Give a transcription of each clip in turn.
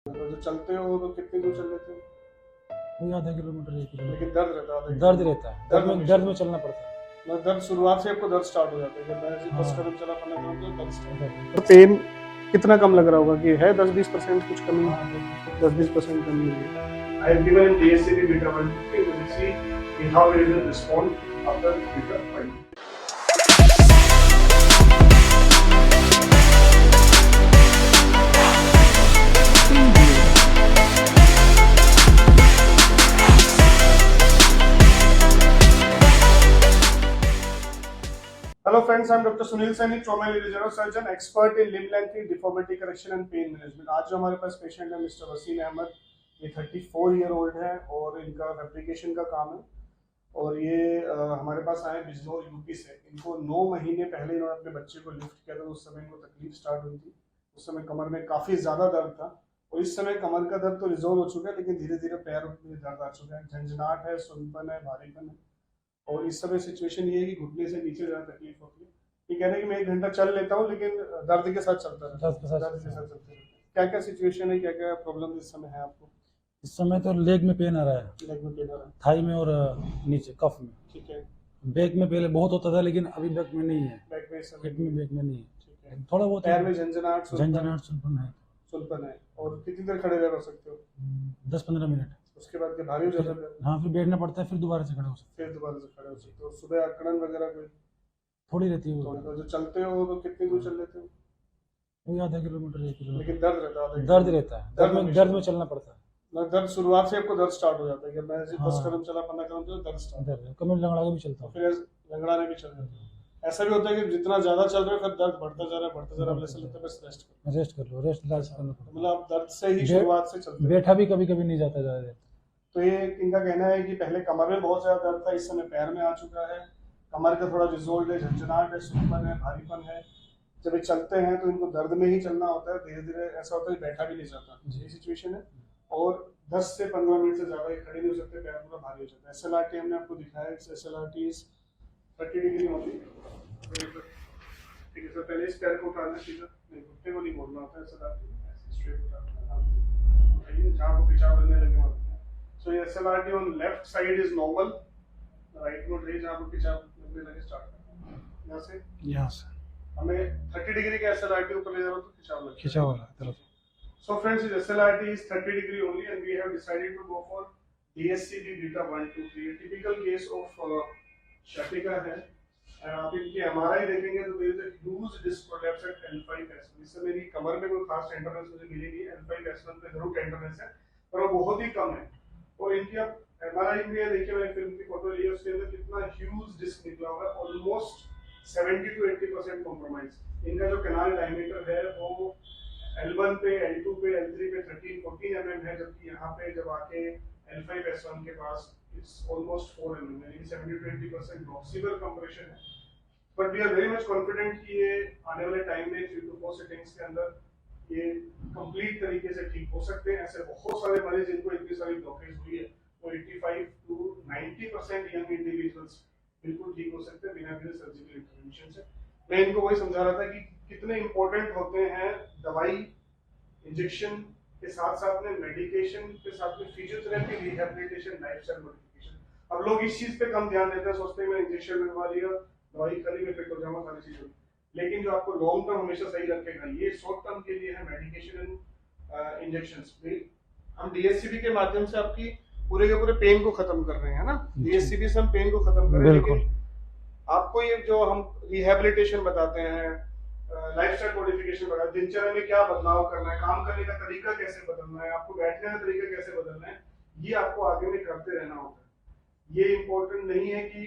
तो जो चलते हो तो कितनी दूर चल लेते हो? वही आधा किलोमीटर 1 किलोमीटर। लेकिन दर्द रहता है? दर्द रहता है, दर्द में चलना पड़ता है। मतलब दर्द शुरुआत से आपको दर्द स्टार्ट हो जाता है? जब मैं ऐसे 10 हाँ। कदम चला 15 कदम तो दर्द स्टार्ट। दर्द। तो पेन कितना कम लग रहा होगा कि है 10-20% कुछ कमी? हाँ, 10-20% कमी है। I have given DSCP beta 1 to see how it will respond after beta 1. Hello friends, I'm Dr. Sunil Saini, trauma and neurosurgeon surgeon, expert in limb length, deformity correction and pain management. आज जो हमारे पास patient है mister Wasim Ahmad, ये 34 year old है और इनका fabrication का काम है और ये हमारे पास आए बिजनौर यूपी से। इनको 9 महीने पहले इन्होंने अपने बच्चे को लिफ्ट किया था, उस समय इनको तकलीफ स्टार्ट हुई थी। उस समय कमर में काफ़ी ज़्यादा दर्द था और इस समय कमर का दर्द तो रिजोल्व हो चुका है, लेकिन धीरे धीरे पैर में दर्द आ चुका है, झंझनाहट है, सुनपन है, भारीपन है। और इस समय सिचुएशन ये है कि घुटने से नीचे ज़्यादा तकलीफ होती है। ये कह रहे हैं कि मैं 1 घंटा चल लेता हूँ लेकिन दर्द के साथ चलता रहता है। दर्द के साथ चलते रहता है। क्या क्या सिचुएशन है, क्या क्या प्रॉब्लम इस समय है आपको? इस समय तो लेग में पेन आ रहा है, लेग में पेन आ रहा है, थाई में और नीचे कफ में। ठीक है। बैक में पहले बहुत होता था लेकिन अभी बैक में नहीं है, बैक में इस समय पेट में बैक में नहीं है। ठीक है। थोड़ा बहुत पैर में झंझनाहट, सुनपन है। सुनपन है। और कितनी देर खड़े रह सकते हो? 10-15 मिनट। उसके बाद क्या भारी हो जाता है? हाँ, फिर बैठना पड़ता है, फिर दोबारा से खड़े हो सकते फिर दोबारा से खड़े हो सकते हो। सुबह अकड़न वगैरह कोई थोड़ी रहती है वो। तो जो चलते हो तो कितनी दूर चल लेते हो? वही आधा किलोमीटर 1 किलोमीटर। लेकिन दर्द रहता है? दर्द रहता है, दर्द में चलना पड़ता है। मतलब दर्द शुरुआत से आपको दर्द स्टार्ट हो जाता है? जब मैं ऐसे 10 हाँ। कदम चला 15 कदम तो दर्द स्टार्ट। दर्द कमर लंगड़ा के भी चलता हूँ। फिर लंगड़ाने भी चल जाता है। ऐसा भी होता है कि जितना ज्यादा चल रहे हो फिर दर्द बढ़ता जा रहा है, ऐसा लगता है बस रेस्ट कर लो। रेस्ट इलाज करना पड़ता मतलब आप दर्द से ही शुरुआत से चलते है। बैठा भी कभी कभी नहीं जाता ज्यादा देर। तो ये इनका कहना है कि पहले कमर में बहुत ज्यादा दर्द था, इस समय पैर में आ चुका है। कमर का थोड़ा रिजोल्व है, झंझनाहट है, सुनपन है, भारीपन है। जब ये चलते हैं तो इनको दर्द में ही चलना होता है, धीरे धीरे ऐसा होता है बैठा भी नहीं जाता। ये सिचुएशन है। और 10 से 15 मिनट से ज्यादा खड़े नहीं हो सकते, पैर पूरा भारी हो जाता है। SLRT हमने आपको दिखाया है, SLRT 30 डिग्री होती है। ठीक है सर, पहले इस पैर को उठाना सीधा, नहीं घुटने को नहीं मोड़ना होता है। SLRT ऐसे स्ट्रेट उठाना, उठाइए जहाँ को खिंचाव लगने लगे वहाँ। So SLRT on left side is normal, right में उठाइए जहाँ को खिंचाव लगने लगे स्टार्ट करना। यहाँ से हमें 30 डिग्री का SLRT ऊपर ले जाओ तो खिंचाव वाला तरफ। So friends, this SLRT is 30 degree only and we have decided to go for DSCP beta 1, 2, 3. A typical case of sciatica है। आप इनकी MRI देखेंगे तो there is a huge disc prolapse at L5S1। इससे मेरी कमर में कोई खास टेंडरनेस मुझे मिली नहीं। L5S1 पे जरूर टेंडरनेस है पर वो बहुत ही कम है। और इनकी आप MRI में देखिए, मैंने फिल्म की फोटो ली है, उसके अंदर कितना ह्यूज डिस्क निकला हुआ है, ऑलमोस्ट 70 to 80% कॉम्प्रोमाइज। इनका जो कैनाल डायमीटर है वो L1 पे, L2 पे, L3 पे 13-14 mm है, जबकि यहाँ पे जब आके L5S1 के पास इट्स ऑलमोस्ट 4 mm है, यानी 70 to 80% नॉक्सिबल कंप्रेशन है। But we are very much confident कि ये आने वाले टाइम में 3 to 4 सिटिंग्स के अंदर ये कंप्लीट तरीके से ठीक हो सकते हैं। ऐसे बहुत सारे मरीज जिनको इतनी सारी ब्लॉकेज हुई है, वो 85 to 90% यंग इंडिविजुअल्स बिल्कुल ठीक हो सकते हैं बिना किसी सर्जिकल इंटरवेंशन से। मैं इनको वही समझा रहा था कि कितने इंपॉर्टेंट होते हैं दवाई, इंजेक्शन के साथ साथ में मेडिकेशन के साथ में फिजियोथेरेपी, रिहैबिलिटेशन, लाइफस्टाइल मॉडिफिकेशन। अब लोग इस चीज पे कम ध्यान देते हैं, सोचते हैं मैं इंजेक्शन लगवा लिया, दवाई खाली में फिट हो जाऊंगा, सारी चीजें। लेकिन जो आपको लॉन्ग टर्म हमेशा सही रखेगा ये शॉर्ट टर्म के लिए है मेडिकेशन एंड इंजेक्शंस। हम DSCP के माध्यम से आपकी पूरे के पूरे पेन को खत्म कर रहे हैं ना। DSCP से हम पेन को खत्म कर रहे हैं, लेकिन आपको ये जो हम रिहैबिलिटेशन बताते हैं, लाइफस्टाइल मॉडिफिकेशन बताते हैं, दिनचर्या में क्या बदलाव करना है, काम करने का तरीका कैसे बदलना है, आपको बैठने का तरीका कैसे बदलना है, ये आपको आगे में करते रहना होता है। ये इम्पोर्टेंट नहीं है कि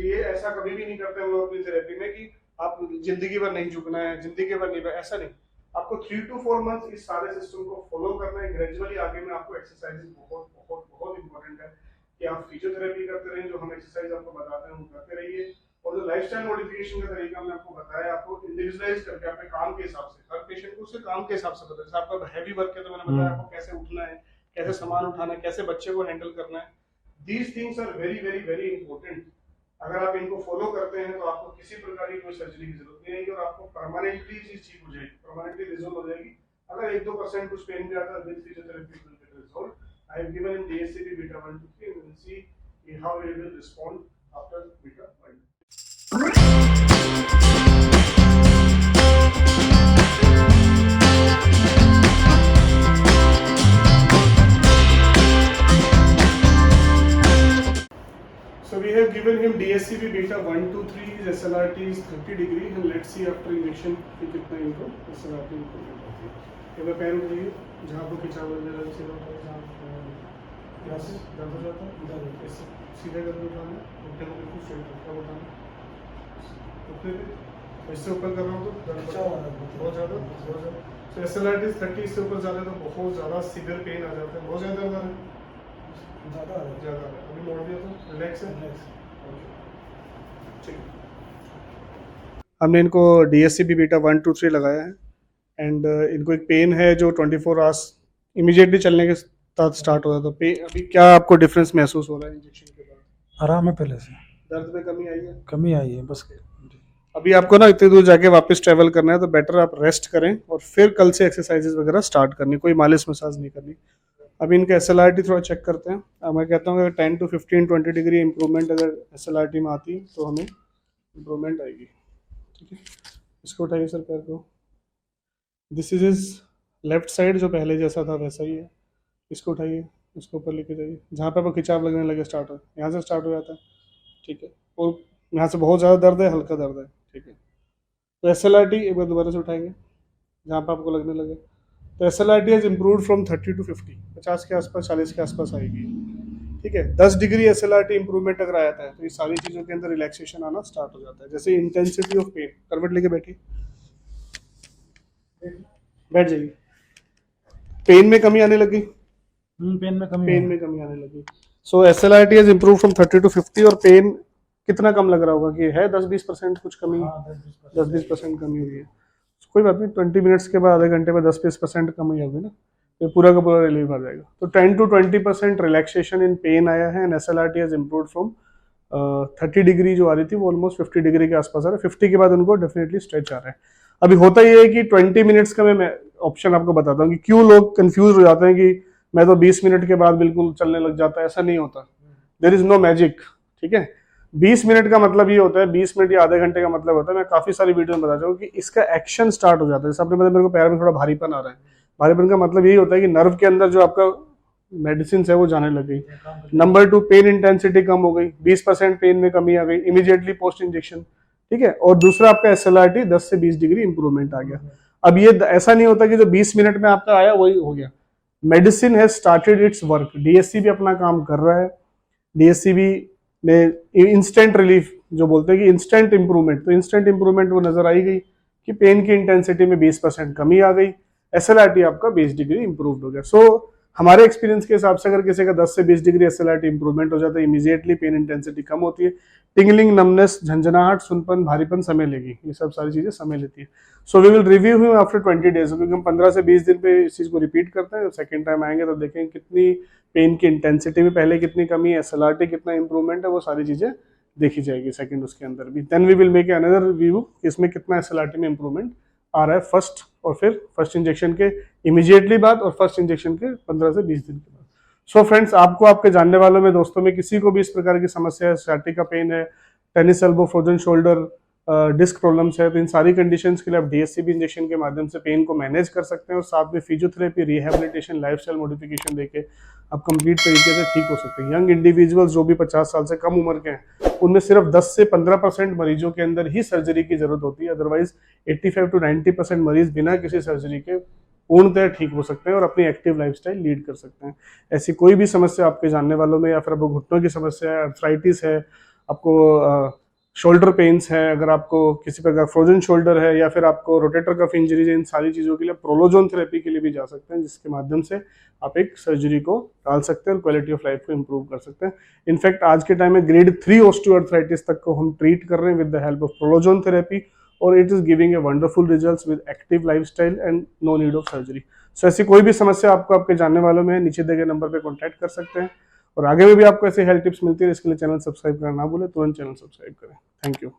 ये ऐसा कभी भी नहीं करते हम लोग अपनी थेरेपी में कि आप जिंदगी भर नहीं झुकना है, जिंदगी भर नहीं, ऐसा नहीं। आपको 3 to 4 मंथ्स इस सारे सिस्टम को फॉलो करना है ग्रेजुअली। आगे में आपको एक्सरसाइज बहुत बहुत बहुत इंपॉर्टेंट है कि आप फिजियोथेरेपी करते रहें, जो हम एक्सरसाइज आपको बताते हैं वो करते रहिए। और जो लाइफस्टाइल मॉडिफिकेशन का तरीका हमने आपको बताया, आपको इंडिविजुअलाइज करके अपने काम के हिसाब से, हर पेशेंट को उसके काम के हिसाब से बताया। जैसे आपका हैवी वर्क है तो मैंने बताया आपको कैसे उठना है, कैसे सामान उठाना है, कैसे बच्चे को हैंडल करना है। These things are very very very important. अगर आप इनको फॉलो करते हैं तो आपको किसी प्रकार की कोई सर्जरी की जरूरत नहीं है और आपको परमानेंटली चीज ठीक हो जाएगी, परमानेंटली रिजोल्व हो जाएगी। अगर 1-2% कुछ पेन भी आता है with physiotherapy will get resolve. I have given him DSCP beta 1 to 3 and we'll see how he will respond after beta 1. So we have given him DSCP beta 1 to 3, his SLRT is 30 degree and let's see after injection कि कितना इनको SLRT improvement होती है. एक बार पैर उठाइए जहाँ को खिंचाव वगैरह सीधा होता है जहाँ से दर्द हो जाता है ऐसे सीधे करके उठाना घुटने को बिल्कुल स्ट्रेट रखकर उठाना घुटने पे इससे ऊपर कर रहा हूँ तो दर्द बहुत ज़्यादा. तो SLRT 30 इससे ऊपर जा रहा है तो बहुत ज़्यादा सीवियर पेन आ जाता है. बहुत ज़्यादा दर्द आ रहा है ज़्यादा अभी मोड़ दिया तो रिलैक्स है. ठीक है. हमने इनको DSCP बीटा 1 2 3 लगाया है एंड इनको एक पेन है जो 24 आवर्स इमीडिएटली चलने के साथ स्टार्ट हो जाता है. अभी क्या आपको डिफरेंस महसूस हो रहा है इंजेक्शन के बाद? आराम है पहले से, दर्द में कमी आई है? कमी आई है बस. अभी आपको ना इतनी दूर जाके वापस ट्रैवल करना है तो बेटर आप रेस्ट करें और फिर कल से एक्सरसाइजेज वगैरह स्टार्ट करनी, कोई मालिश मसाज नहीं करनी. अभी इनका SLRT थोड़ा चेक करते हैं. अब मैं कहता हूँ अगर 10 to 15 20 डिग्री इंप्रूवमेंट अगर SLRT में आती तो हमें इंप्रूवमेंट आएगी. ठीक है, इसको उठाइए सर पैर को. This is is left side जो पहले जैसा था वैसा ही है. इसको उठाइए, इसको ऊपर लेके जाइए जहाँ पे आपको खिंचाव लगने लगे स्टार्ट हो, यहाँ से स्टार्ट हो जाता है. ठीक है, और यहाँ से बहुत ज़्यादा दर्द है, हल्का दर्द है. ठीक है, तो SLRT एक बार दोबारा से उठाएंगे जहाँ पे आपको लगने लगे. तो SLRT has improved from 30 to 50, 50 के आसपास 40 के आसपास आएगी. ठीक है, 10 डिग्री SLRT इंप्रूवमेंट अगर आया था तो ये सारी चीज़ों के अंदर रिलैक्सेशन आना स्टार्ट हो जाता है. जैसे इंटेंसिटी ऑफ पेन, करवट लेके बैठिए, बैठ जाइए. पेन में कमी आने लगी, पेन में कमी पेन में कमी आने लगी. सो SLRT has improve from 30 to 50 और पेन कितना कम लग रहा होगा कि है 10-20% कुछ कमी, 10-20% कमी हुई है. कोई बात नहीं, 20 मिनट्स के बाद आधे घंटे में 10-20% कमी होगी ना, तो पूरा का पूरा रिलीफ आ जाएगा. तो 10 to 20% रिलैक्सेशन इन पेन आया है and SLRT has improve from 30 degree जो आ रही थी वो ऑलमोस्ट 50 डिग्री के आसपास आ रहा है. 50 के बाद उनको डेफिनेटली स्ट्रेच आ रहा है. अभी होता ये है कि 20 मिनट्स का मैं ऑप्शन आपको बताता हूँ कि क्यों लोग कंफ्यूज हो जाते हैं कि मैं तो 20 मिनट के बाद बिल्कुल चलने लग जाता है. ऐसा नहीं होता, देयर इज नो मैजिक. ठीक है, 20 मिनट का मतलब ये होता है, 20 मिनट या आधे घंटे का मतलब होता है, मैं काफी सारी वीडियो में बताता हूँ कि इसका एक्शन स्टार्ट हो जाता है. जैसे आपने बताया मेरे को पैर में थोड़ा भारीपन आ रहा है, भारीपन का मतलब यही होता है कि नर्व के अंदर जो आपका मेडिसिन है वो जाने लग गई. नंबर 2, पेन इंटेंसिटी कम हो गई, 20% पेन में कमी आ गई इमीडिएटली पोस्ट इंजेक्शन. ठीक है, और दूसरा आपका SLRT 10 से 20 डिग्री इंप्रूवमेंट आ गया. अब ये ऐसा नहीं होता कि जो 20 मिनट में आपका आया वही हो गया. Medicine has started it's work. DSCP अपना काम कर रहा है. DSCP ने इंस्टेंट रिलीफ जो बोलते हैं कि इंस्टेंट इंप्रूवमेंट, तो इंस्टेंट इंप्रूवमेंट वो नजर आई गई कि पेन की इंटेंसिटी में 20% कमी आ गई. SLRT आपका 20 डिग्री इंप्रूव्ड हो गया. सो हमारे एक्सपीरियंस के हिसाब से अगर किसी का 10 से 20 डिग्री SLRT इंप्रूवमेंट हो जाता है, इमीडिएटली पेन इंटेंसिटी कम होती है. टिंगलिंग, नमनेस, झंझनाहट, सुनपन, भारीपन समय लेगी, ये सब सारी चीजें समय लेती है. So we will review him after 20 days, क्योंकि हम 15 से 20 दिन पे इस चीज को रिपीट करते हैं. सेकंड टाइम आएंगे तो देखेंगे कितनी पेन की इंटेंसिटी में पहले कितनी कमी है, SLRT कितना इंप्रूवमेंट है, वो सारी चीजें देखी जाएगी सेकंड उसके अंदर भी. Then we will make another review इसमें कितना SLRT में इंप्रूवमेंट आ रहा है फर्स्ट, और फिर फर्स्ट इंजेक्शन के इमीडिएटली बाद और फर्स्ट इंजेक्शन के 15 से 20 दिन के बाद. सो फ्रेंड्स, आपको आपके जानने वालों में, दोस्तों में किसी को भी इस प्रकार की समस्या है, sciatica पेन है, tennis elbow, frozen shoulder, disc problems है, तो इन सारी कंडीशंस के लिए आप DSCP इंजेक्शन के माध्यम से पेन को मैनेज कर सकते हैं और साथ में फिजियोथेरेपी, रिहेबिलिटेशन, लाइफस्टाइल मॉडिफिकेशन देके आप कंप्लीट तरीके से ठीक हो सकते हैं. यंग इंडिविजुअल्स जो भी 50 साल से कम उम्र के हैं, उनमें सिर्फ 10 से 15% मरीजों के अंदर ही सर्जरी की जरूरत होती है. अदरवाइज 85 to 90% मरीज बिना किसी सर्जरी के पूर्णतः ठीक हो सकते हैं और अपनी एक्टिव लाइफस्टाइल लीड कर सकते हैं. ऐसी कोई भी समस्या आपके जानने वालों में, या फिर आपको घुटनों की समस्या है, आर्थराइटिस है, आपको शोल्डर पेन्स है, अगर आपको किसी प्रकार फ्रोजन शोल्डर है, या फिर आपको रोटेटर कफ इंजरीज है, इन सारी चीज़ों के लिए प्रोलोजोन थेरेपी के लिए भी जा सकते हैं, जिसके माध्यम से आप एक सर्जरी को डाल सकते हैं और क्वालिटी ऑफ लाइफ को इंप्रूव कर सकते हैं. इनफैक्ट आज के टाइम में ग्रेड 3 ऑस्टियोआर्थराइटिस तक को हम ट्रीट कर रहे हैं with the help of prolozone therapy, और it is giving a wonderful results with active lifestyle and no need of surgery. So ऐसी कोई भी समस्या आपको आपके जानने वालों में है, नीचे दिए गए नंबर पे कांटेक्ट कर सकते हैं. और आगे में भी आपको ऐसे हेल्थ टिप्स मिलती है, इसके लिए चैनल सब्सक्राइब करना ना भूलें, तुरंत चैनल सब्सक्राइब करें. Thank you.